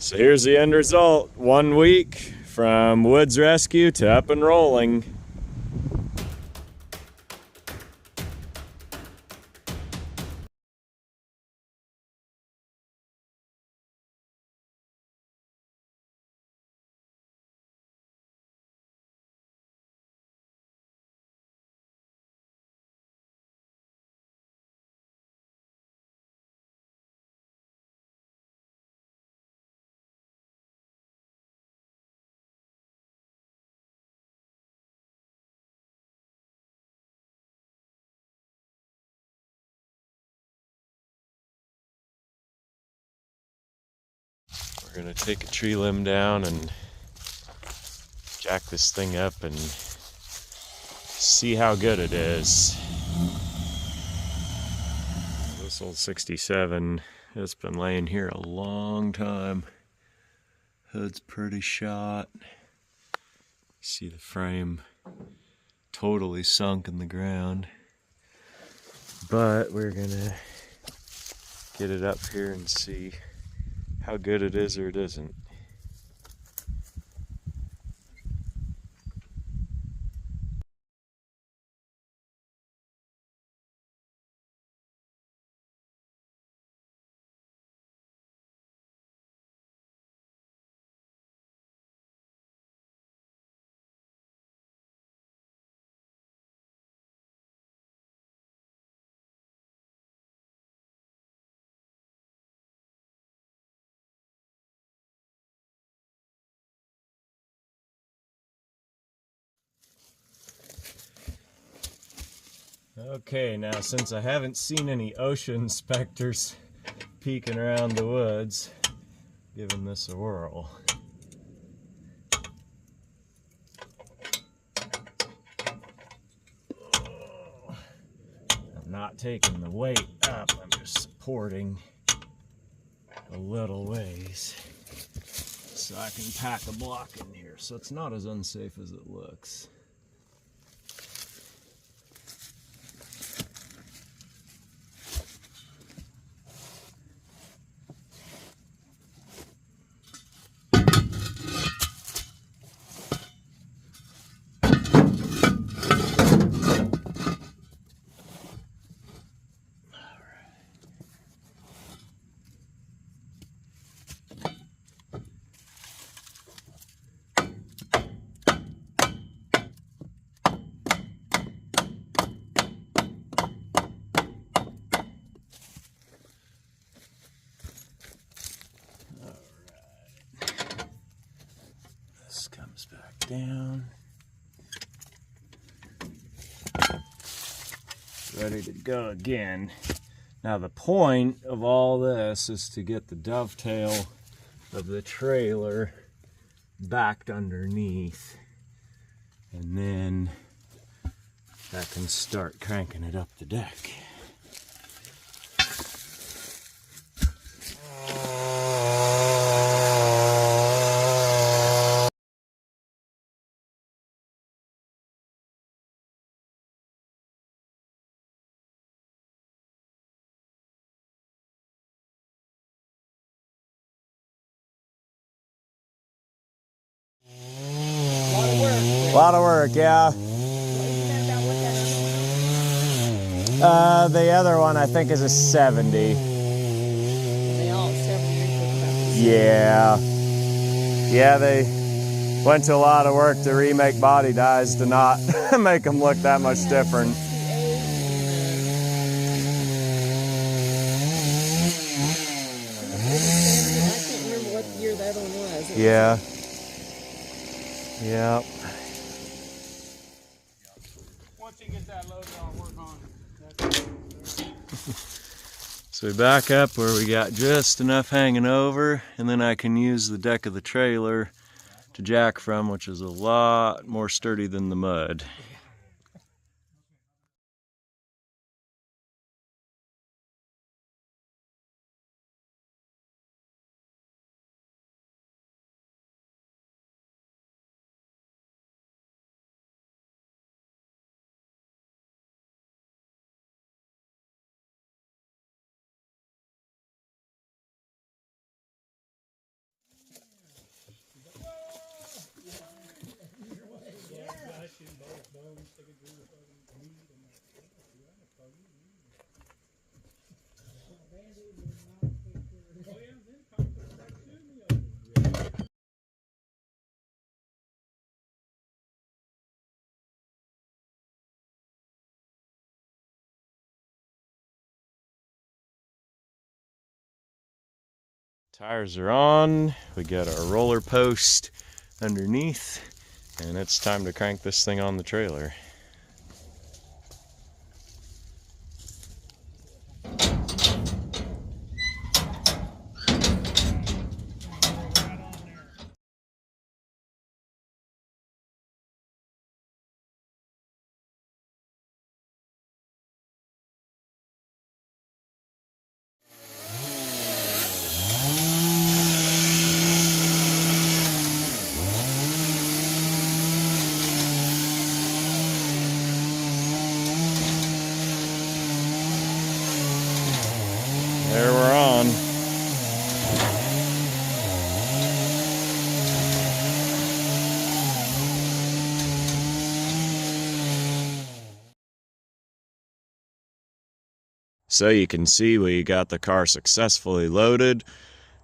So here's the end result. 1 week from woods rescue to up and rolling. We're gonna take a tree limb down and jack this thing up and see how good it is. This old 67 has been laying here a long time. Hood's pretty shot. See the frame totally sunk in the ground. But we're gonna get it up here and see how good it is or it isn't. Okay, now since I haven't seen any ocean inspectors peeking around the woods, giving this a whirl. I'm not taking the weight up, I'm just supporting a little ways so I can pack a block in here, so it's not as unsafe as it looks. This comes back down. Ready to go again. Now the point of all this is to get the dovetail of the trailer backed underneath, and then that can start cranking it up the deck. A lot of work, yeah. The other one I think is a 70. They all 70. Yeah. Yeah, they went to a lot of work to remake body dyes to not make them look that much different. I can't remember what year that one was. Yeah. Yeah. Once you get that loaded, I'll work on it. So we back up where we got just enough hanging over, and then I can use the deck of the trailer to jack from, which is a lot more sturdy than the mud. skin both bones, they could do the fucking meat and oh yeah, then come back to me over. Tires are on, we got our roller post underneath, and it's time to crank this thing on the trailer. There we're on. So you can see we got the car successfully loaded.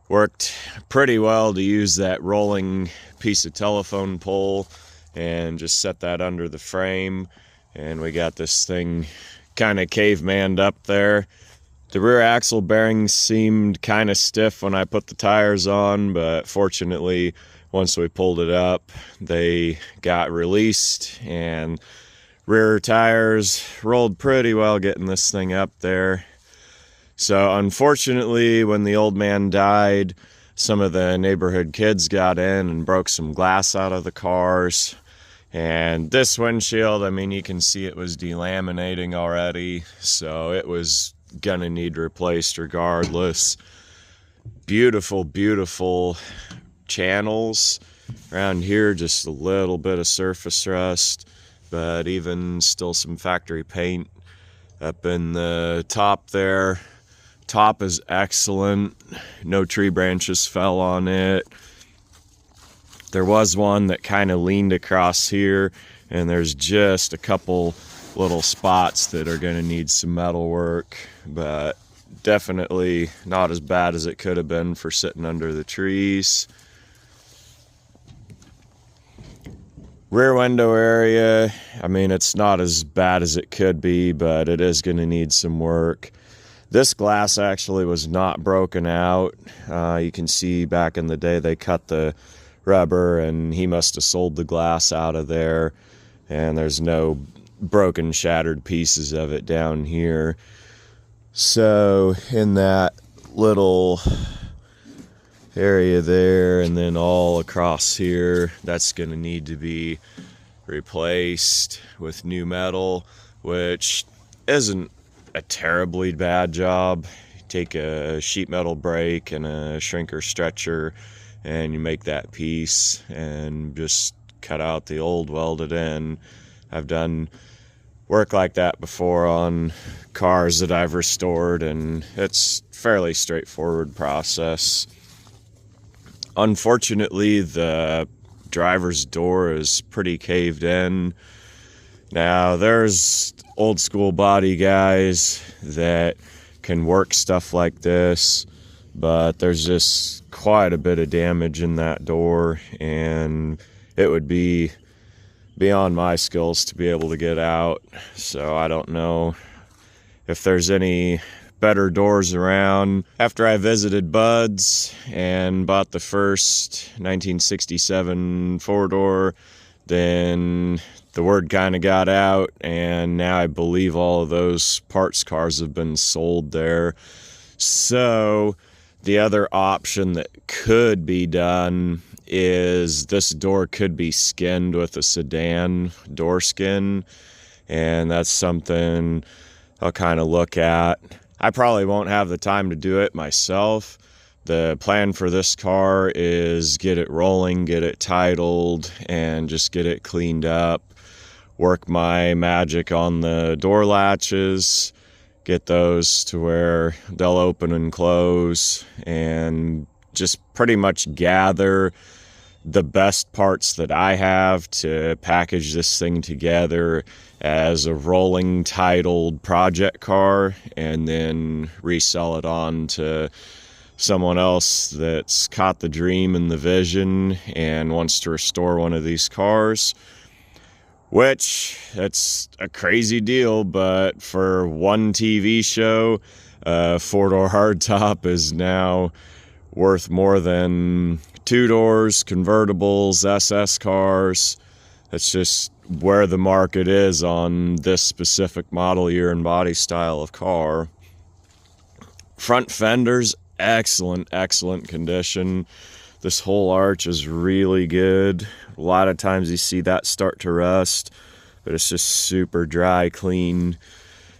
Worked pretty well to use that rolling piece of telephone pole and just set that under the frame. And we got this thing kind of cavemanned up there. The rear axle bearings seemed kind of stiff when I put the tires on, but fortunately, once we pulled it up, they got released and rear tires rolled pretty well getting this thing up there. So unfortunately, when the old man died, some of the neighborhood kids got in and broke some glass out of the cars. And this windshield, I mean, you can see it was delaminating already, so it was gonna need replaced regardless. Beautiful, beautiful channels around here, just a little bit of surface rust, but even still some factory paint up in the top there. Top is excellent, no tree branches fell on it. There was one that kind of leaned across here, and there's just a couple little spots that are going to need some metal work, but definitely not as bad as it could have been for sitting under the trees. Rear window area, I mean, it's not as bad as it could be, but it is going to need some work. This glass actually was not broken out. You can see back in the day they cut the rubber and he must have sold the glass out of there, and there's no broken, shattered pieces of it down here. So in that little area there and then all across here, that's going to need to be replaced with new metal, which isn't a terribly bad job. You take a sheet metal brake and a shrinker stretcher and you make that piece and just cut out the old, weld it in. I've done work like that before on cars that I've restored, and it's a fairly straightforward process. Unfortunately, the driver's door is pretty caved in. Now, there's old school body guys that can work stuff like this, but there's just quite a bit of damage in that door, and it would be beyond my skills to be able to get out. So I don't know if there's any better doors around. After I visited Bud's and bought the first 1967 four-door, then the word kind of got out, and now I believe all of those parts cars have been sold there. So the other option that could be done is this door could be skinned with a sedan door skin, and that's something I'll kind of look at. I probably won't have the time to do it myself. The plan for this car is get it rolling, get it titled, and just get it cleaned up. Work my magic on the door latches, get those to where they'll open and close, and just pretty much gather the best parts that I have to package this thing together as a rolling titled project car and then resell it on to someone else that's caught the dream and the vision and wants to restore one of these cars. Which, it's a crazy deal, but for one TV show, four-door hardtop is now worth more than two doors, convertibles, SS cars. That's just where the market is on this specific model year and body style of car. Front fenders, excellent condition. This whole arch is really good. A lot of times you see that start to rust, but it's just super dry, clean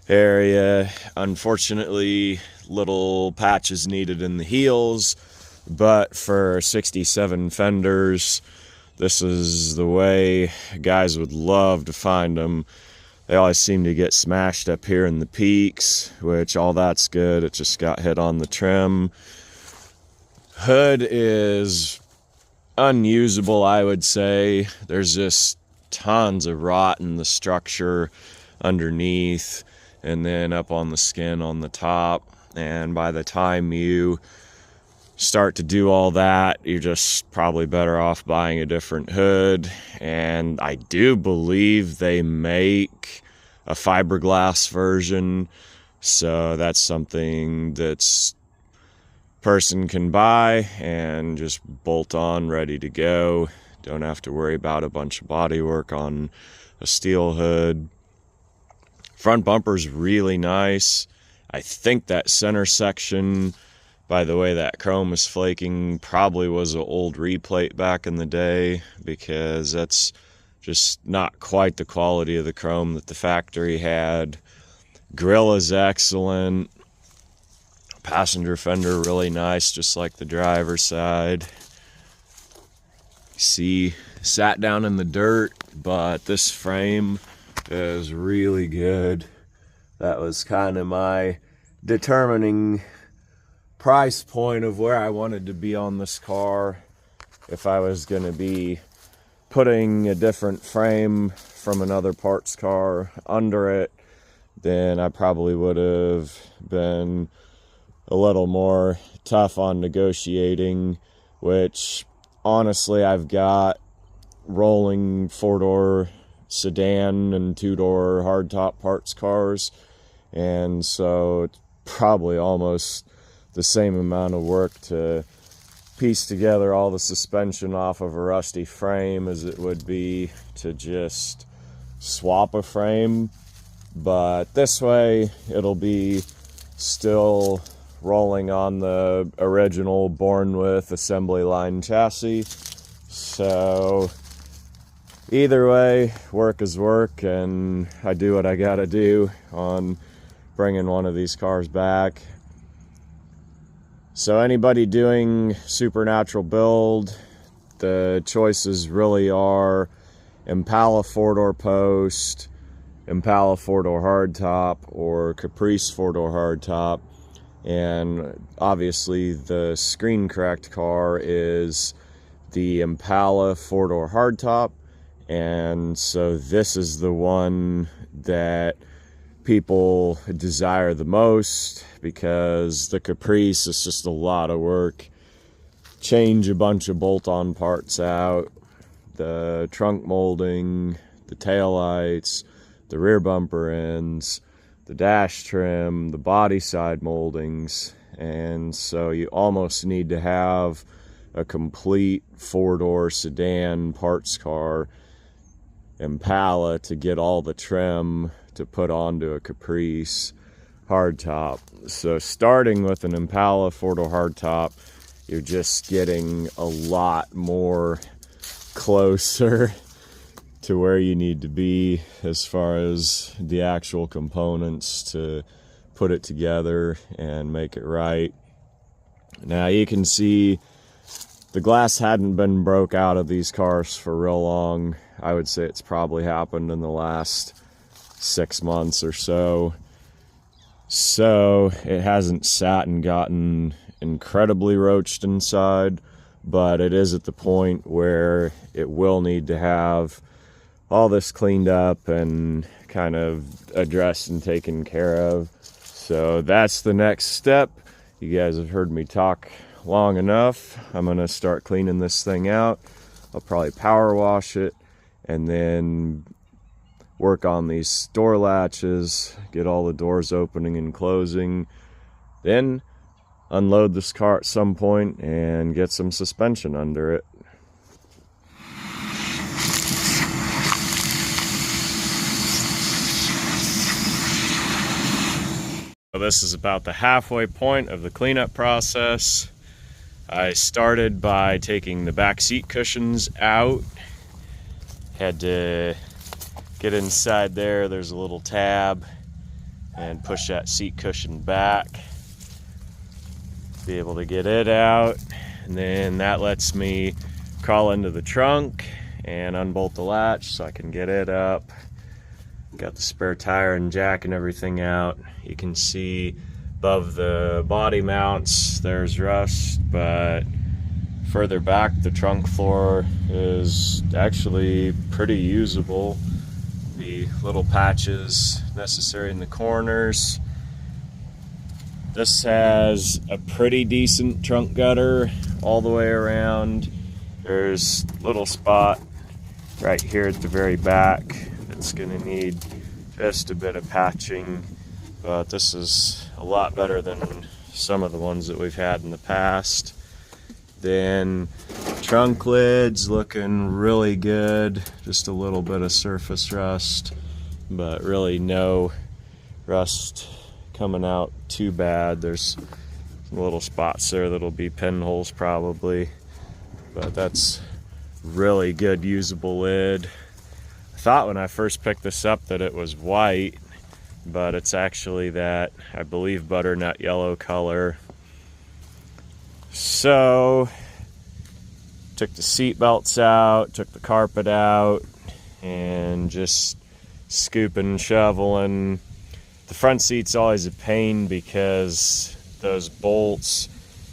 area. Unfortunately, little patches needed in the heels, but for 67 fenders, this is the way guys would love to find them. They always seem to get smashed up here in the peaks, which all that's good. It just got hit on the trim. Hood is unusable, I would say. There's just tons of rot in the structure underneath and then up on the skin on the top. And by the time you start to do all that, you're just probably better off buying a different hood. And I do believe they make a fiberglass version, so that's something that's person can buy and just bolt on, ready to go. Don't have to worry about a bunch of body work on a steel hood. Front bumper's really nice. I think that center section, by the way that chrome is flaking, probably was an old replate back in the day, because that's just not quite the quality of the chrome that the factory had. Grill is excellent. Passenger fender really nice, just like the driver's side. See, sat down in the dirt, but this frame is really good. That was kind of my determining price point of where I wanted to be on this car. If I was going to be putting a different frame from another parts car under it, then I probably would have been a little more tough on negotiating, which honestly I've got rolling four-door sedan and two-door hardtop parts cars, and so it's probably almost the same amount of work to piece together all the suspension off of a rusty frame as it would be to just swap a frame. But this way it'll be still rolling on the original born with assembly line chassis. So either way, work is work, and I do what I gotta do on bringing one of these cars back. So anybody doing supernatural build, the choices really are Impala four-door post, Impala four-door hardtop, or Caprice four-door hardtop. And obviously the screen correct car is the Impala four-door hardtop, and so this is the one that people desire the most, because the Caprice is just a lot of work. Change a bunch of bolt-on parts out, the trunk molding, the taillights, the rear bumper ends, the dash trim, the body side moldings, and so you almost need to have a complete four-door sedan parts car Impala to get all the trim to put onto a Caprice hardtop. So starting with an Impala four-door hardtop, you're just getting a lot more closer to where you need to be as far as the actual components to put it together and make it right. Now you can see the glass hadn't been broke out of these cars for real long. I would say it's probably happened in the last 6 months or so. So it hasn't sat and gotten incredibly roached inside, but it is at the point where it will need to have all this cleaned up and kind of addressed and taken care of. So that's the next step. You guys have heard me talk long enough. I'm gonna start cleaning this thing out. I'll probably power wash it and then work on these door latches, get all the doors opening and closing, then unload this car at some point and get some suspension under it. So this is about the halfway point of the cleanup process. I started by taking the back seat cushions out. Had to get inside there. There's a little tab and push that seat cushion back. Be able to get it out. And then that lets me crawl into the trunk and unbolt the latch so I can get it up. Got the spare tire and jack and everything out. You can see above the body mounts there's rust, but further back the trunk floor is actually pretty usable. The little patches necessary in the corners. This has a pretty decent trunk gutter all the way around. There's a little spot right here at the very back that's gonna need just a bit of patching, but this is a lot better than some of the ones that we've had in the past. Then trunk lids looking really good, just a little bit of surface rust, but really no rust coming out too bad. There's some little spots there that'll be pinholes probably, but that's really good usable lid. I thought when I first picked this up that it was white, but it's actually that, I believe, butternut yellow color. So took the seat belts out, took the carpet out, and just scooping, shoveling. The front seat's always a pain because those bolts,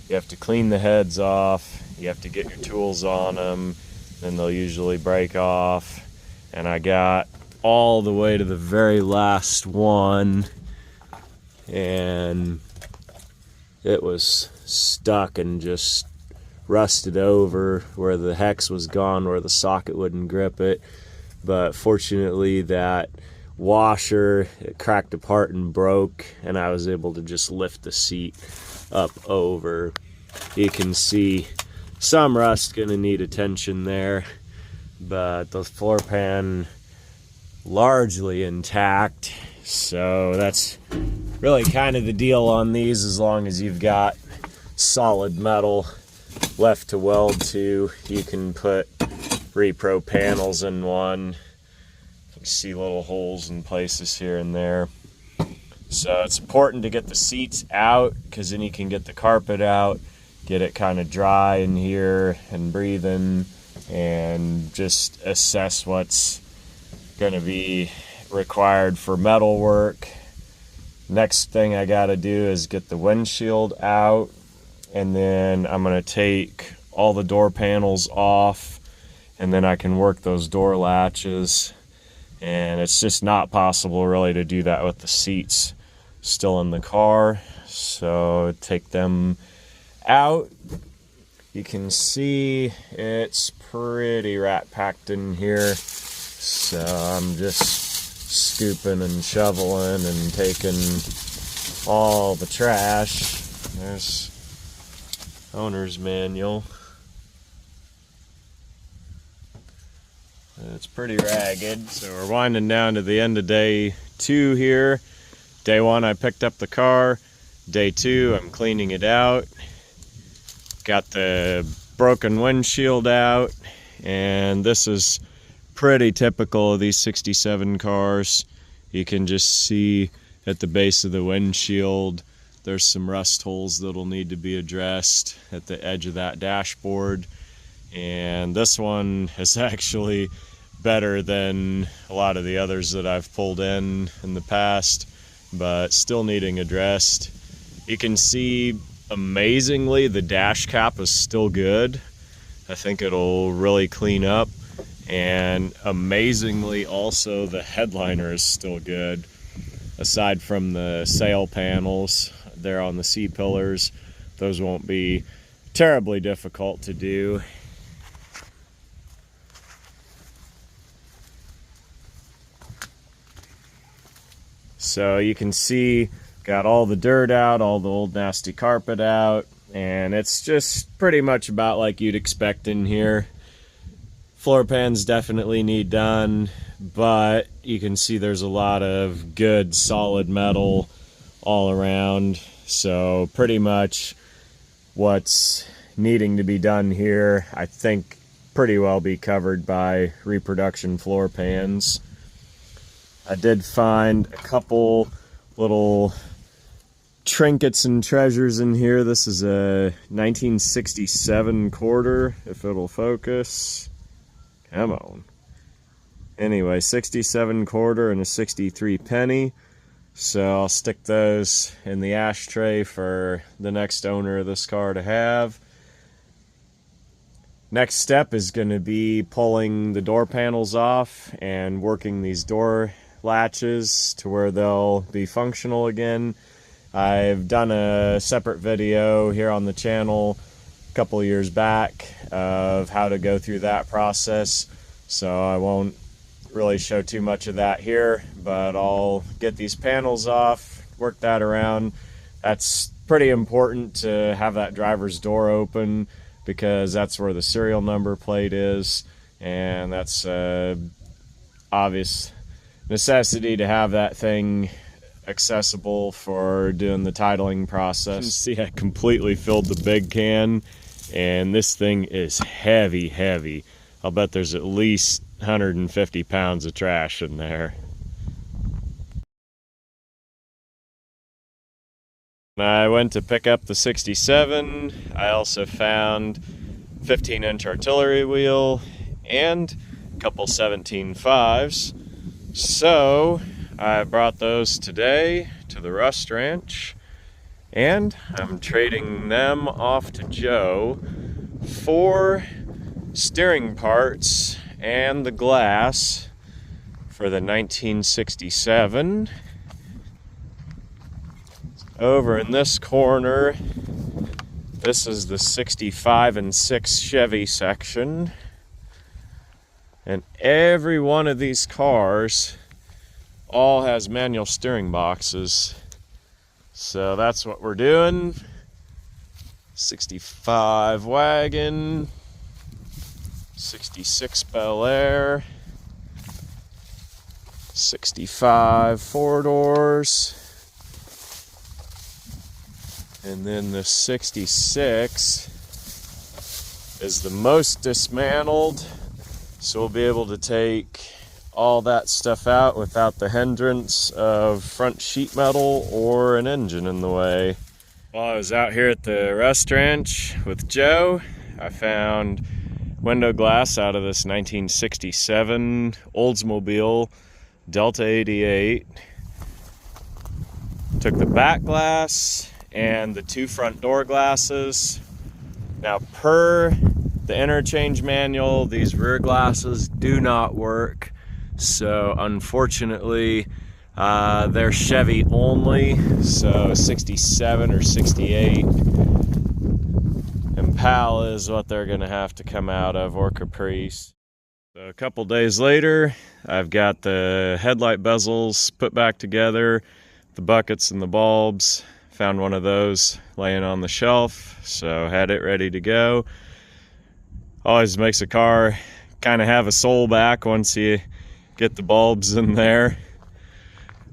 you have to clean the heads off, you have to get your tools on them, then they'll usually break off. And I got all the way to the very last one and it was stuck and just rusted over where the hex was gone, where the socket wouldn't grip it. But fortunately that washer, it cracked apart and broke, and I was able to just lift the seat up over. You can see some rust gonna need attention there, but the floor pan largely intact. So that's really kind of the deal on these. As long as you've got solid metal left to weld to, you can put repro panels in one. You see little holes in places here and there. So it's important to get the seats out, because then you can get the carpet out, get it kind of dry in here and breathing, and just assess what's going to be required for metal work. Next thing I got to do is get the windshield out, and then I'm going to take all the door panels off, and then I can work those door latches. And it's just not possible really to do that with the seats still in the car. So take them out. You can see it's pretty rat packed in here. So I'm just scooping and shoveling and taking all the trash. There's owner's manual. It's pretty ragged. So we're winding down to the end of day 2 here. Day 1 I picked up the car. Day 2 I'm cleaning it out. Got the broken windshield out, and this is pretty typical of these 67 cars. You can just see at the base of the windshield there's some rust holes that'll need to be addressed at the edge of that dashboard. And this one is actually better than a lot of the others that I've pulled in the past, but still needing addressed. You can see amazingly the dash cap is still good. I think it'll really clean up. And amazingly, also the headliner is still good. Aside from the sail panels there on the C-pillars, those won't be terribly difficult to do. So you can see, got all the dirt out, all the old nasty carpet out, and it's just pretty much about like you'd expect in here. Floor pans definitely need done, but you can see there's a lot of good solid metal all around. So pretty much what's needing to be done here, I think pretty well be covered by reproduction floor pans. I did find a couple little trinkets and treasures in here. This is a 1967 quarter, if it'll focus. Come on. Anyway, 67 quarter and a 63 penny. So I'll stick those in the ashtray for the next owner of this car to have. Next step is going to be pulling the door panels off and working these door latches to where they'll be functional again. I've done a separate video here on the channel a couple of years back of how to go through that process, so I won't really show too much of that here, but I'll get these panels off, work that around. That's pretty important to have that driver's door open because that's where the serial number plate is, and that's obvious necessity to have that thing accessible for doing the titling process. You can see I completely filled the big can, and this thing is heavy. I'll bet there's at least 150 pounds of trash in there. When I went to pick up the 67, I also found 15-inch artillery wheel and a couple 17.5s. So I brought those today to the Rust Ranch, and I'm trading them off to Joe for steering parts and the glass for the 1967. Over in this corner, this is the 65 and 6 Chevy section. And every one of these cars all has manual steering boxes. So that's what we're doing. 65 wagon, 66 Bel Air, 65 four doors, and then the 66 is the most dismantled. So we'll be able to take all that stuff out without the hindrance of front sheet metal or an engine in the way. While I was out here at the Rust Ranch with Joe, I found window glass out of this 1967 Oldsmobile Delta 88. Took the back glass and the two front door glasses. Now, per the interchange manual, these rear glasses do not work, so unfortunately they're Chevy only. So 67 or 68 Impala is what they're gonna have to come out of, or Caprice. So a couple days later, I've got the headlight bezels put back together, the buckets and the bulbs. Found one of those laying on the shelf, so had it ready to go. Always makes a car kind of have a soul back once you get the bulbs in there.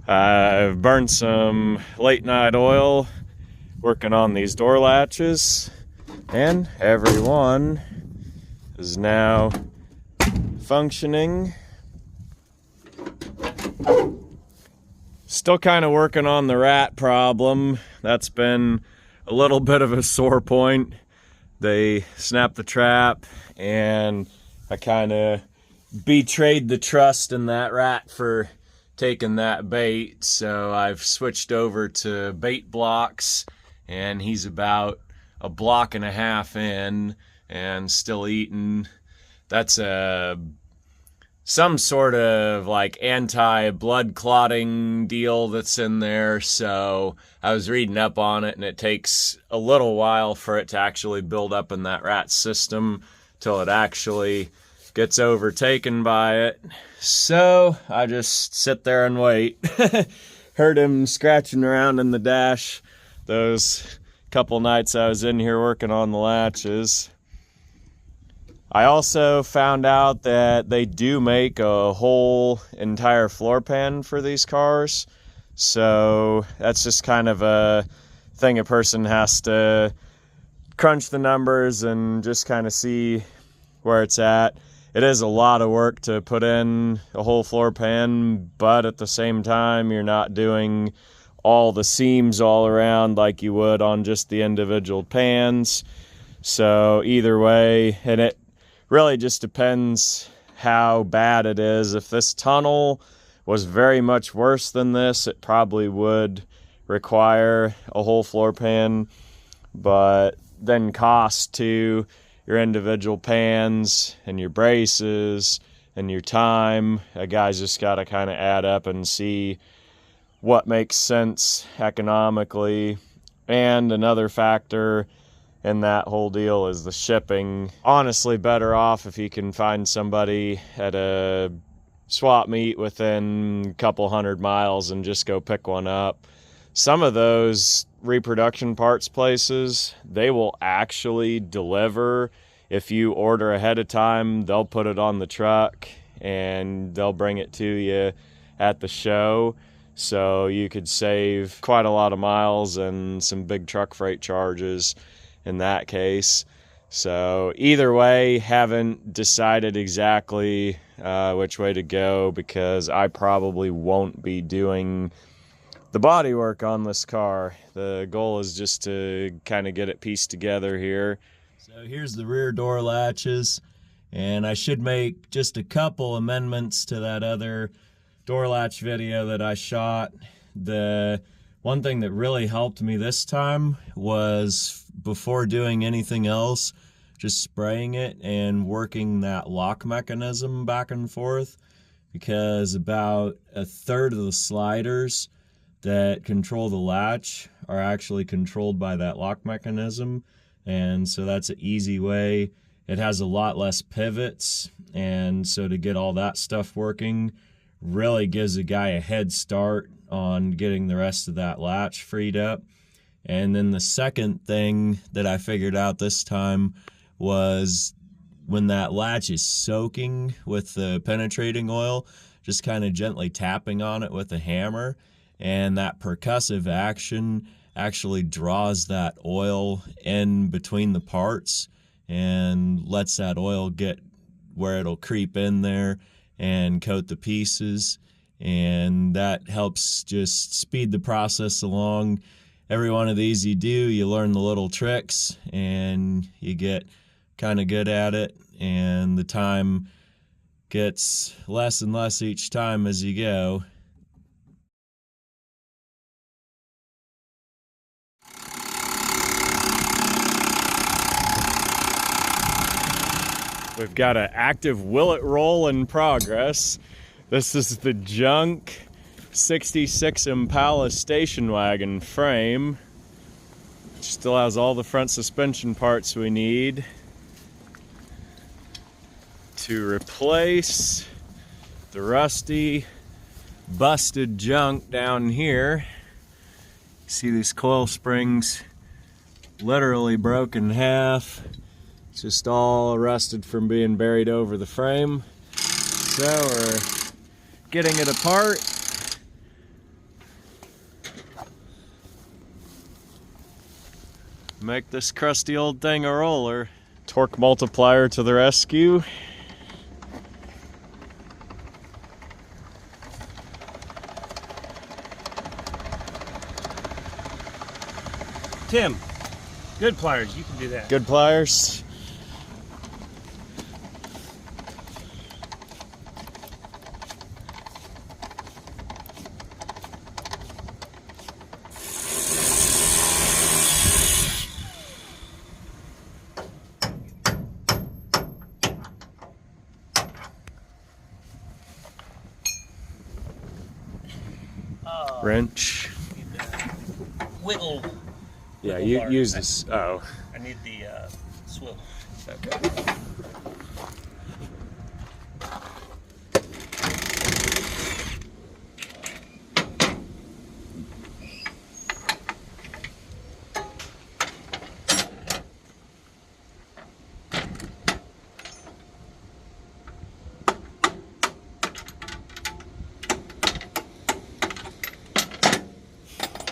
I've burned some late night oil working on these door latches, and every one is now functioning. Still kind of working on the rat problem. That's been a little bit of a sore point. They snapped the trap, and I kind of betrayed the trust in that rat for taking that bait. So I've switched over to bait blocks, and he's about a block and a half in. and still eating. That's some sort of like anti-blood clotting deal that's in there. So I was reading up on it, and it takes a little while for it to actually build up in that rat system till it actually gets overtaken by it. So I just sit there and wait. Heard him scratching around in the dash those couple nights I was in here working on the latches. I also found out that they do make a whole entire floor pan for these cars. So that's just kind of a thing a person has to crunch the numbers and just kind of see where it's at. It is a lot of work to put in a whole floor pan, but at the same time, you're not doing all the seams all around like you would on just the individual pans. So either way, and it really just depends how bad it is. If this tunnel was very much worse than this, it probably would require a whole floor pan, but then cost to your individual pans and your braces and your time, a guy's just got to kind of add up and see what makes sense economically. And another factor in that whole deal is the shipping. Honestly, better off if you can find somebody at a swap meet within a couple 100 miles and just go pick one up. Some of those reproduction parts places, they will actually deliver. If you order ahead of time, they'll put it on the truck and they'll bring it to you at the show. So you could save quite a lot of miles and some big truck freight charges in that case. So either way, haven't decided exactly which way to go, because I probably won't be doing the body work on this car. The goal is just to kind of get it pieced together here. So here's the rear door latches, and I should make just a couple amendments to that other door latch video that I shot. The one thing that really helped me this time was, before doing anything else, just spraying it and working that lock mechanism back and forth, because about a third of the sliders that control the latch are actually controlled by that lock mechanism. And so that's an easy way. It has a lot less pivots, and so to get all that stuff working really gives a guy a head start on getting the rest of that latch freed up. And then the second thing that I figured out this time was, when that latch is soaking with the penetrating oil, just kind of gently tapping on it with a hammer, and that percussive action actually draws that oil in between the parts and lets that oil get where it'll creep in there and coat the pieces, and that helps just speed the process along. Every one of these you do, you learn the little tricks and you get kind of good at it, and the time gets less and less each time as you go. We've got an active willet roll in progress. This is the junk 66 Impala station wagon frame. Which still has all the front suspension parts we need to replace the rusty, busted junk down here. See these coil springs literally broke in half. It's just all rusted from being buried over the frame. So we're getting it apart. Make this crusty old thing a roller. Torque multiplier to the rescue. Tim, Goodpliers, you can do that. Goodpliers. wrench. Wiggle. Yeah, Wiggle you bar. use this. Oh, I need the swivel. okay.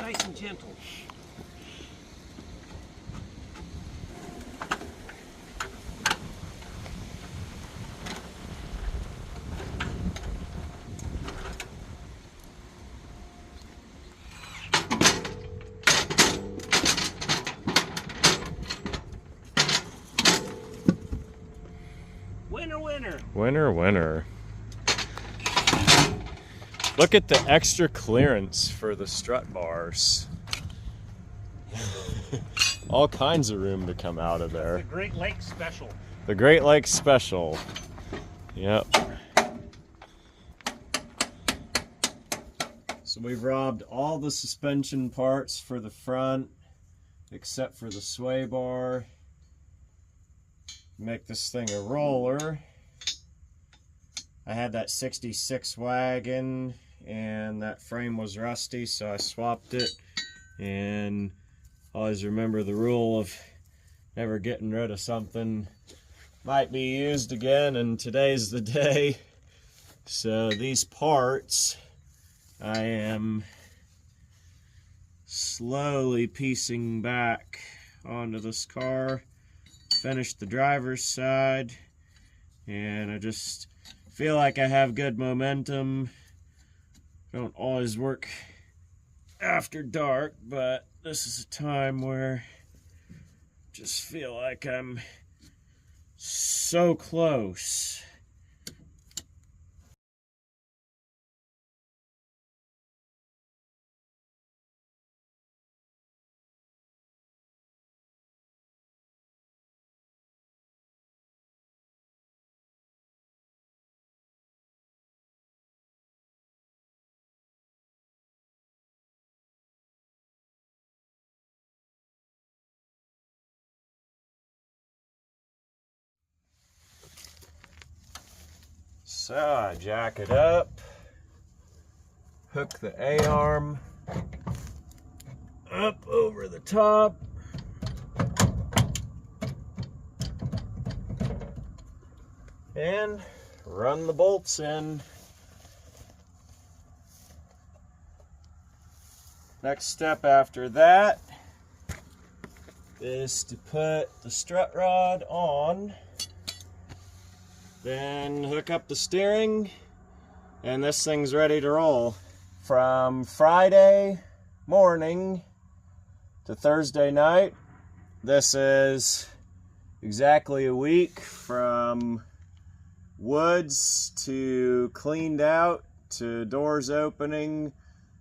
Nice and gentle. Winner, winner. Winner, winner. Look at the extra clearance for the strut bars. All kinds of room to come out of there. The Great Lakes Special. The Great Lakes Special. Yep. So we've robbed all the suspension parts for the front, except for the sway bar. Make this thing a roller. I had that 66 wagon and that frame was rusty, so I swapped it. And always remember the rule of never getting rid of something might be used again, and today's the day. So these parts I am slowly piecing back onto this car. Finished the driver's side, and I just feel like I have good momentum. Don't always work after dark, but this is a time where I just feel like I'm so close. So I jack it up, hook the A-arm up over the top, and run the bolts in. Next step after that is to put the strut rod on, then hook up the steering, and this thing's ready to roll. From Friday morning to Thursday night, this is exactly a week from woods to cleaned out to doors opening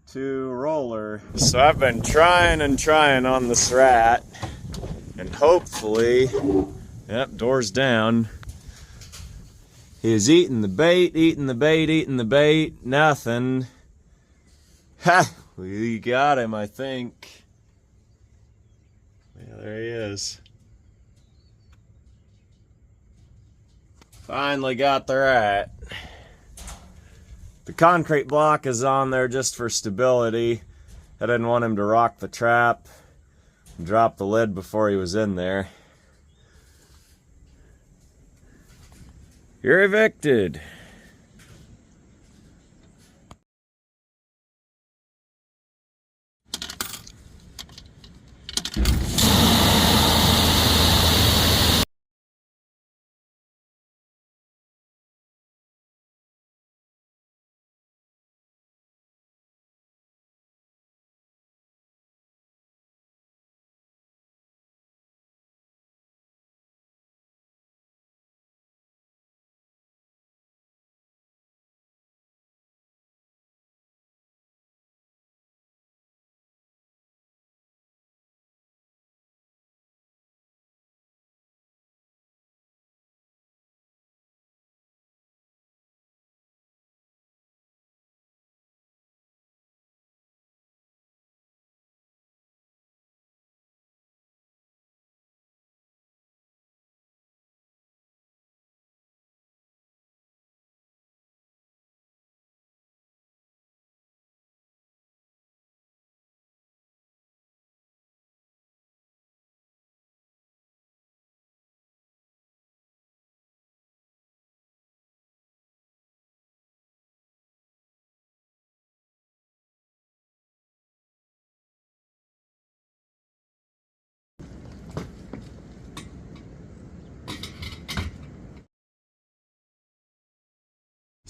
to roller. So I've been trying on this rat, and hopefully, yep, doors down. He's eating the bait, nothing. Ha! We got him, I think. Yeah, there he is. Finally got the rat. The concrete block is on there just for stability. I didn't want him to rock the trap and drop the lid before he was in there. You're evicted.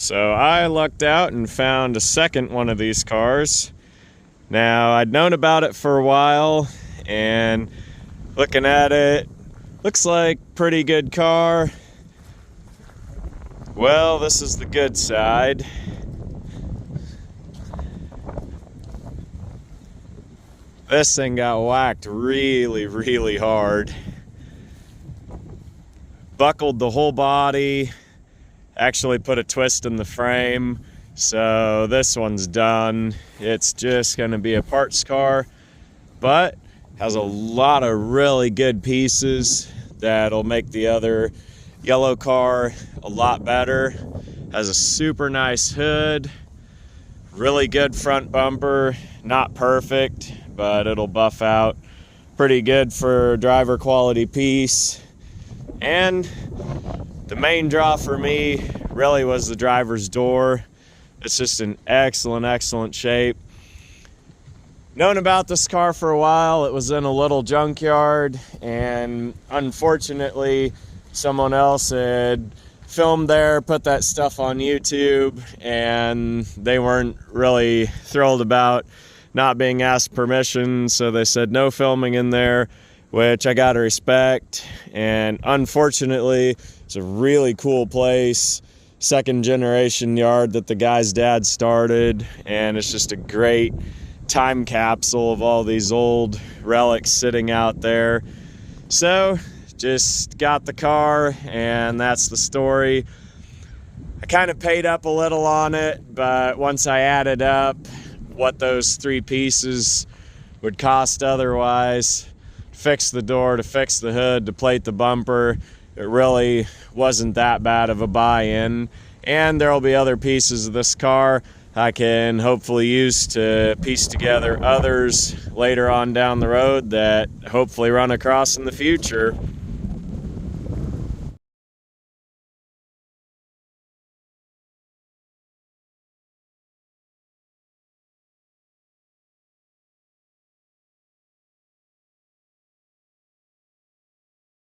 So I lucked out and found a second one of these cars. Now, I'd known about it for a while, and looking at it, looks like pretty good car. Well, this is the good side. This thing got whacked really, really hard. Buckled the whole body, actually put a twist in the frame. So this one's done. It's just gonna be a parts car, but has a lot of really good pieces that'll make the other yellow car a lot better. Has a super nice hood, really good front bumper, not perfect, but it'll buff out pretty good for driver quality piece. And the main draw for me really was the driver's door. It's just in excellent shape. Known about this car for a while. It was in a little junkyard, and unfortunately someone else had filmed there, put that stuff on YouTube, and they weren't really thrilled about not being asked permission, so they said no filming in there, which I gotta respect. And unfortunately, it's a really cool place, second generation yard that the guy's dad started, and it's just a great time capsule of all these old relics sitting out there. So just got the car, and that's the story. I kind of paid up a little on it, but once I added up what those three pieces would cost otherwise, to fix the door, to fix the hood, to plate the bumper, it really wasn't that bad of a buy-in. And there will be other pieces of this car I can hopefully use to piece together others later on down the road that hopefully run across in the future.